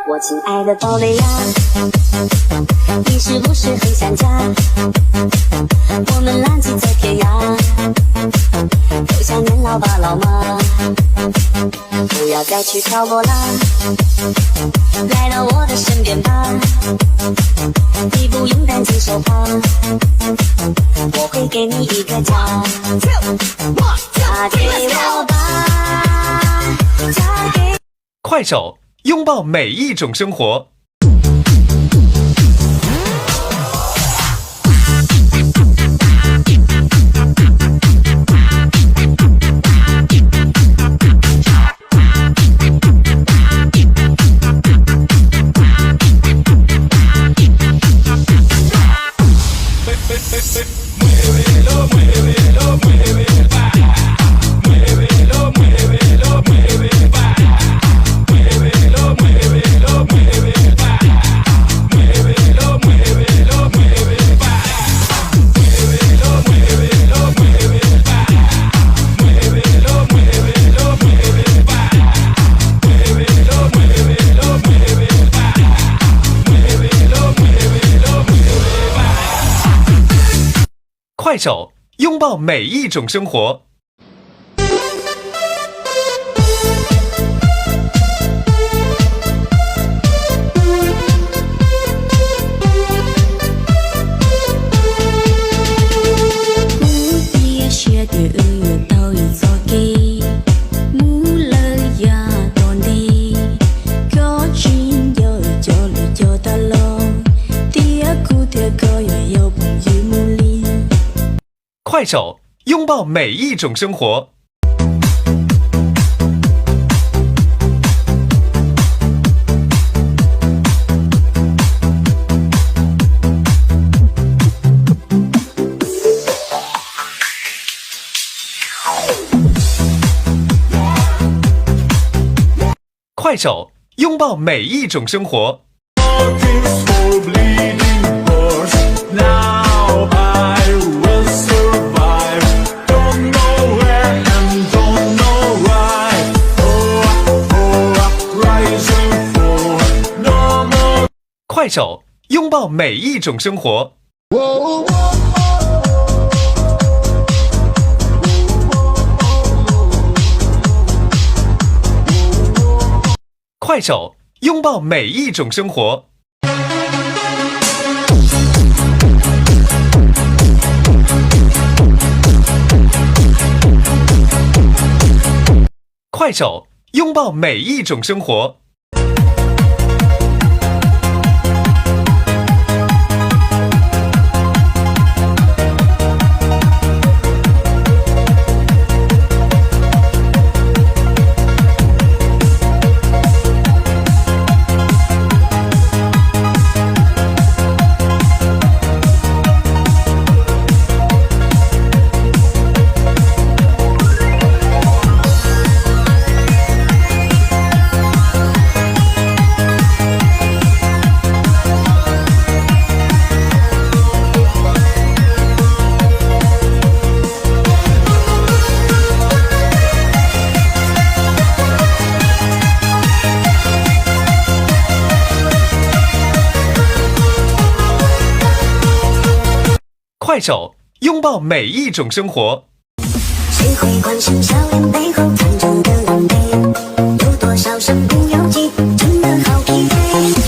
我亲爱的宝贝呀，你是不是很想家？我们浪迹在天涯，都想念老爸老妈。不要再去漂泊啦，来到我的身边吧。你不用担惊受怕，我会给你一个家。嫁给我吧，嫁给。快手，拥抱每一种生活。快手，拥抱每一种生活。快手，拥抱每一种生活。快手，拥抱每一种生活。快手，拥抱每一种生活。快手，拥抱每一种生活。快手，拥抱每一种生活。快手，拥抱每一种生活。谁会关心笑脸背后藏着的狼狈？有多少身不由己，真的好疲惫。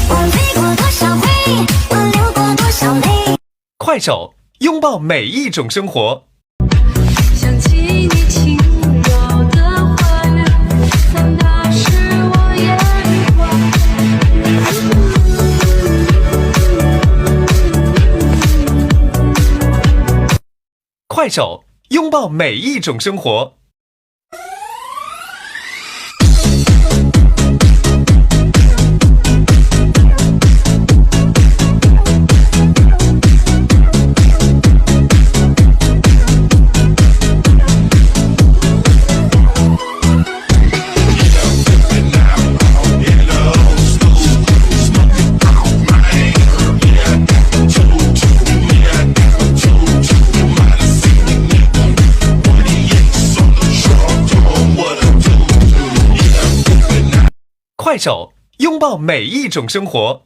我飞过多少回，我流过多少泪。快手，拥抱每一种生活。想起你轻柔的话语，但那时我也遗忘。快手，拥抱每一种生活。快手，拥抱每一种生活。